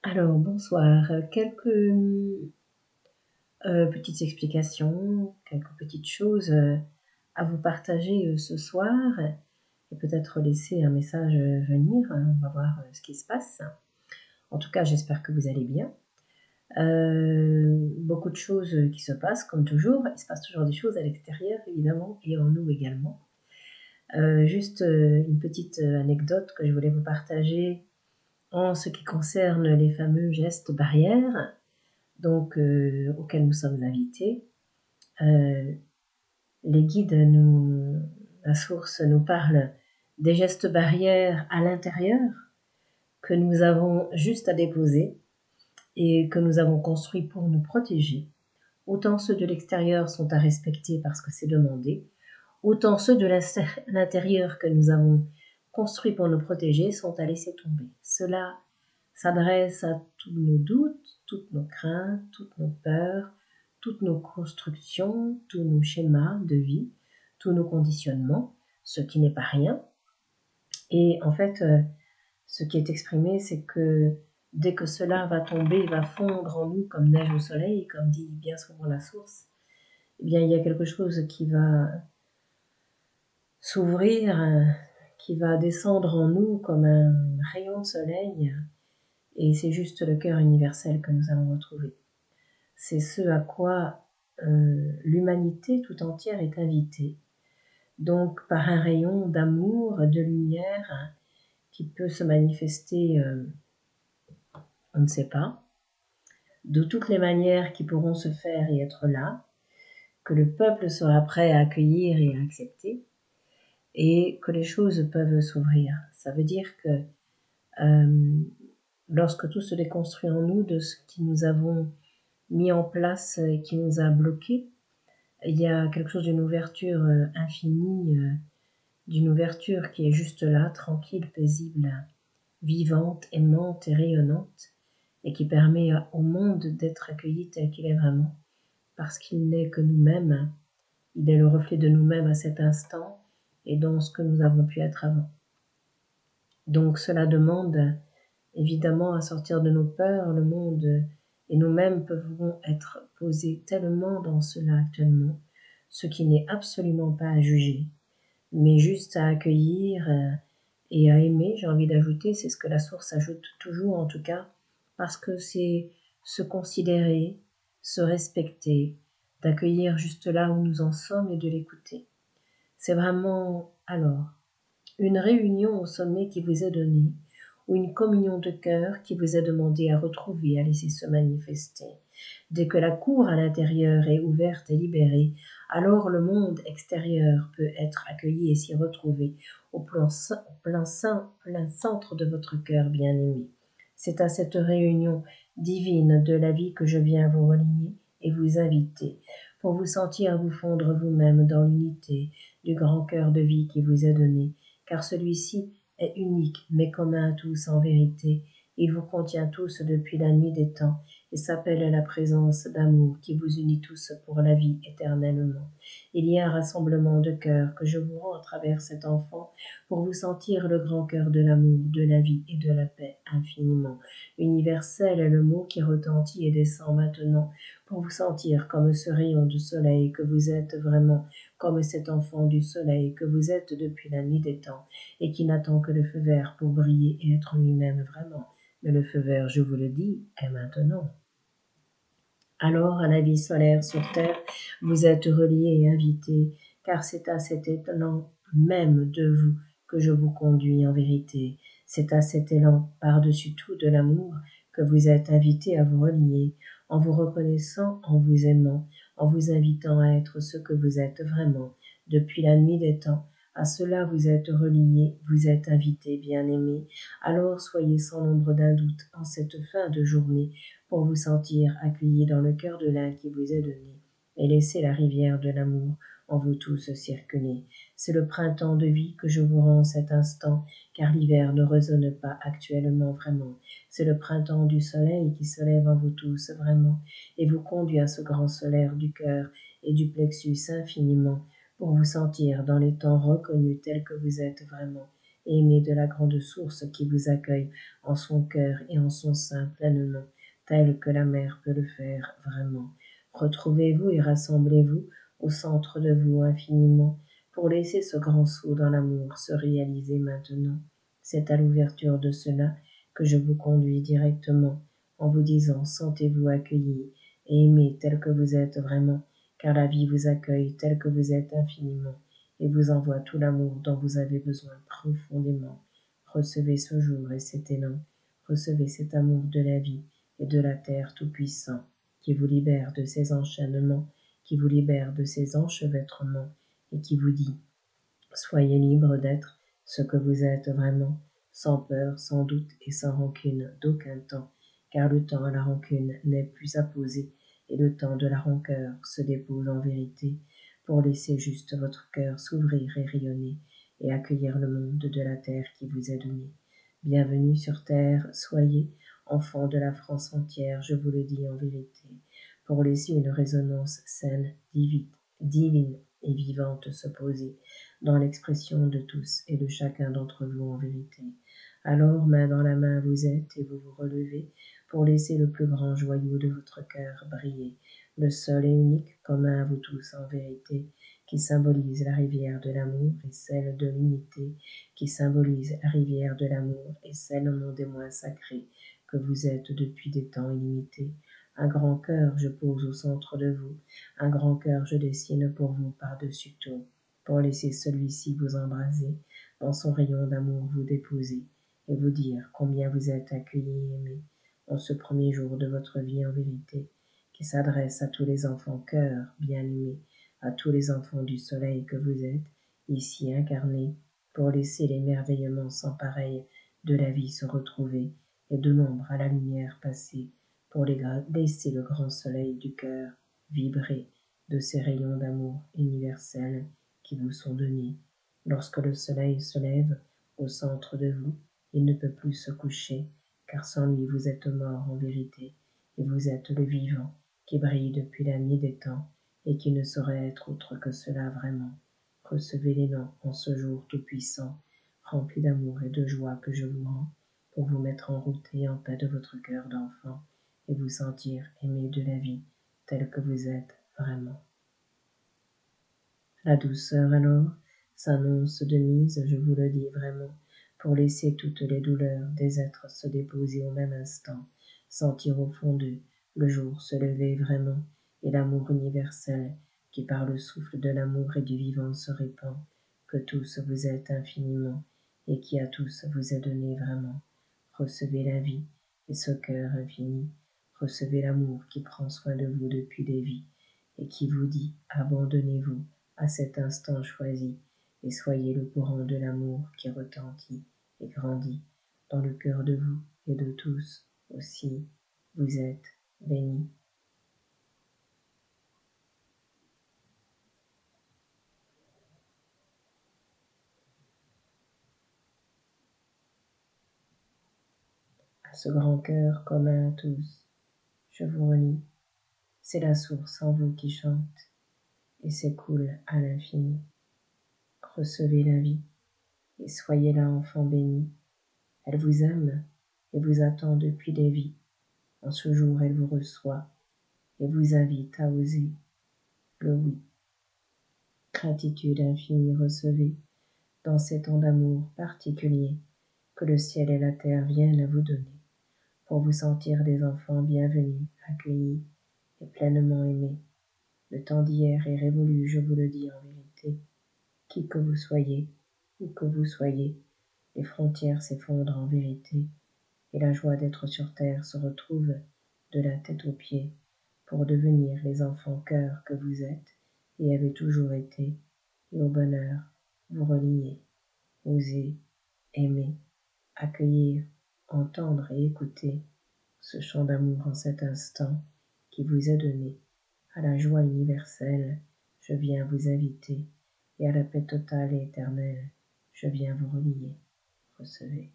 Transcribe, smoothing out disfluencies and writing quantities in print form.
Alors, bonsoir. Quelques petites explications, quelques petites choses à vous partager ce soir et peut-être laisser un message venir. On va voir ce qui se passe. En tout cas, j'espère que vous allez bien. Beaucoup de choses qui se passent, comme toujours. Il se passe toujours des choses à l'extérieur, évidemment, et en nous également. Juste une petite anecdote que je voulais vous partager en ce qui concerne les fameux gestes barrières. Donc, auquel nous sommes invités. Les guides, la source nous parle des gestes barrières à l'intérieur que nous avons juste à déposer et que nous avons construits pour nous protéger. Autant ceux de l'extérieur sont à respecter parce que c'est demandé, autant ceux de l'intérieur que nous avons construits pour nous protéger sont à laisser tomber. Cela s'adresse à tous nos doutes, toutes nos craintes, toutes nos peurs, toutes nos constructions, tous nos schémas de vie, tous nos conditionnements, ce qui n'est pas rien. Et en fait, ce qui est exprimé, c'est que dès que cela va tomber, il va fondre en nous comme neige au soleil, comme dit bien souvent la source, eh bien, il y a quelque chose qui va s'ouvrir, qui va descendre en nous comme un rayon de soleil, et c'est juste le cœur universel que nous allons retrouver. C'est ce à quoi l'humanité tout entière est invitée. Donc par un rayon d'amour, de lumière qui peut se manifester, on ne sait pas, de toutes les manières qui pourront se faire et être là, que le peuple sera prêt à accueillir et à accepter, et que les choses peuvent s'ouvrir. Ça veut dire que lorsque tout se déconstruit en nous de ce qui nous avons mis en place et qui nous a bloqués, il y a quelque chose d'une ouverture infinie, d'une ouverture qui est juste là, tranquille, paisible, vivante, aimante et rayonnante, et qui permet au monde d'être accueilli tel qu'il est vraiment, parce qu'il n'est que nous-mêmes, il est le reflet de nous-mêmes à cet instant, et dans ce que nous avons pu être avant. Donc cela demande évidemment à sortir de nos peurs, le monde et nous-mêmes pouvons être posés tellement dans cela actuellement, ce qui n'est absolument pas à juger, mais juste à accueillir et à aimer, j'ai envie d'ajouter, c'est ce que la source ajoute toujours en tout cas, parce que c'est se considérer, se respecter, d'accueillir juste là où nous en sommes et de l'écouter. C'est vraiment alors une réunion au sommet qui vous est donnée, ou une communion de cœur qui vous est demandée à retrouver, à laisser se manifester. Dès que la cour à l'intérieur est ouverte et libérée, alors le monde extérieur peut être accueilli et s'y retrouver au plein centre de votre cœur bien-aimé. C'est à cette réunion divine de la vie que je viens vous relier et vous inviter, pour vous sentir vous fondre vous-même dans l'unité du grand cœur de vie qui vous est donné, car celui-ci est unique, mais commun à tous en vérité. Il vous contient tous depuis la nuit des temps et s'appelle la présence d'amour qui vous unit tous pour la vie éternellement. Il y a un rassemblement de cœurs que je vous rends à travers cet enfant pour vous sentir le grand cœur de l'amour, de la vie et de la paix infiniment. Universel est le mot qui retentit et descend maintenant pour vous sentir comme ce rayon de soleil que vous êtes vraiment, comme cet enfant du soleil que vous êtes depuis la nuit des temps et qui n'attend que le feu vert pour briller et être lui-même vraiment. Mais le feu vert, je vous le dis, est maintenant. Alors, à la vie solaire sur terre, vous êtes reliés et invités, car c'est à cet élan même de vous que je vous conduis en vérité. C'est à cet élan par-dessus tout de l'amour que vous êtes invités à vous relier, en vous reconnaissant, en vous aimant, en vous invitant à être ce que vous êtes vraiment. Depuis la nuit des temps, à cela vous êtes reliés, vous êtes invités, bien-aimés. Alors soyez sans l'ombre d'un doute en cette fin de journée pour vous sentir accueillis dans le cœur de l'un qui vous est donné, et laissez la rivière de l'amour en vous tous circuler. C'est le printemps de vie que je vous rends cet instant, car l'hiver ne résonne pas actuellement vraiment. C'est le printemps du soleil qui se lève en vous tous vraiment, et vous conduit à ce grand solaire du cœur et du plexus infiniment, pour vous sentir dans les temps reconnus tels que vous êtes vraiment, et aimé de la grande source qui vous accueille en son cœur et en son sein pleinement, tel que la mère peut le faire vraiment. Retrouvez-vous et rassemblez-vous au centre de vous infiniment pour laisser ce grand saut dans l'amour se réaliser maintenant. C'est à l'ouverture de cela que je vous conduis directement en vous disant sentez-vous accueillis et aimés tel que vous êtes vraiment, car la vie vous accueille tel que vous êtes infiniment et vous envoie tout l'amour dont vous avez besoin profondément. Recevez ce jour et cet élan, recevez cet amour de la vie et de la terre tout-puissant, qui vous libère de ses enchaînements, qui vous libère de ses enchevêtrements, et qui vous dit « Soyez libre d'être ce que vous êtes vraiment, sans peur, sans doute et sans rancune d'aucun temps, car le temps à la rancune n'est plus à poser, et le temps de la rancœur se dépose en vérité, pour laisser juste votre cœur s'ouvrir et rayonner, et accueillir le monde de la terre qui vous est donné. Bienvenue sur terre, soyez, enfants de la France entière, je vous le dis en vérité, pour laisser une résonance saine, divine et vivante se poser dans l'expression de tous et de chacun d'entre vous en vérité. Alors, main dans la main, vous êtes et vous vous relevez pour laisser le plus grand joyau de votre cœur briller, le seul et unique commun à vous tous en vérité, qui symbolise la rivière de l'amour et celle de l'unité, qui symbolise la rivière de l'amour et celle non des moins sacrés que vous êtes depuis des temps illimités. Un grand cœur je pose au centre de vous, un grand cœur je dessine pour vous par-dessus tout, pour laisser celui-ci vous embraser, dans son rayon d'amour vous déposer, et vous dire combien vous êtes accueillis et aimés en ce premier jour de votre vie en vérité, qui s'adresse à tous les enfants cœurs bien-aimés, à tous les enfants du soleil que vous êtes, ici incarnés, pour laisser l'émerveillement sans pareil de la vie se retrouver, et de l'ombre à la lumière passer, pour laisser le grand soleil du cœur vibrer de ces rayons d'amour universel qui vous sont donnés. Lorsque le soleil se lève au centre de vous, il ne peut plus se coucher, car sans lui vous êtes mort en vérité, et vous êtes le vivant qui brille depuis la nuit des temps, et qui ne saurait être autre que cela vraiment. Recevez l'élan en ce jour tout-puissant, rempli d'amour et de joie que je vous rends, pour vous mettre en route et en paix de votre cœur d'enfant, et vous sentir aimé de la vie, tel que vous êtes vraiment. La douceur alors s'annonce de mise, je vous le dis vraiment, pour laisser toutes les douleurs des êtres se déposer au même instant, sentir au fond d'eux le jour se lever vraiment, et l'amour universel qui par le souffle de l'amour et du vivant se répand, que tous vous êtes infiniment, et qui à tous vous est donné vraiment. Recevez la vie et ce cœur infini, recevez l'amour qui prend soin de vous depuis des vies, et qui vous dit abandonnez-vous à cet instant choisi, et soyez le courant de l'amour qui retentit et grandit dans le cœur de vous et de tous aussi. Vous êtes bénis. À ce grand cœur commun à tous, je vous relie. C'est la source en vous qui chante et s'écoule à l'infini. Recevez la vie et soyez là, enfant béni. Elle vous aime et vous attend depuis des vies. En ce jour, elle vous reçoit et vous invite à oser le oui. Gratitude infinie recevez dans ces temps d'amour particulier que le ciel et la terre viennent à vous donner, pour vous sentir des enfants bienvenus, accueillis et pleinement aimés. Le temps d'hier est révolu, je vous le dis en vérité. Qui que vous soyez, où que vous soyez, les frontières s'effondrent en vérité, et la joie d'être sur terre se retrouve de la tête aux pieds, pour devenir les enfants cœurs que vous êtes et avez toujours été, et au bonheur vous relier, oser, aimer, accueillir, entendre et écouter ce chant d'amour en cet instant qui vous est donné. À la joie universelle, je viens vous inviter, et à la paix totale et éternelle, je viens vous relier. Recevez.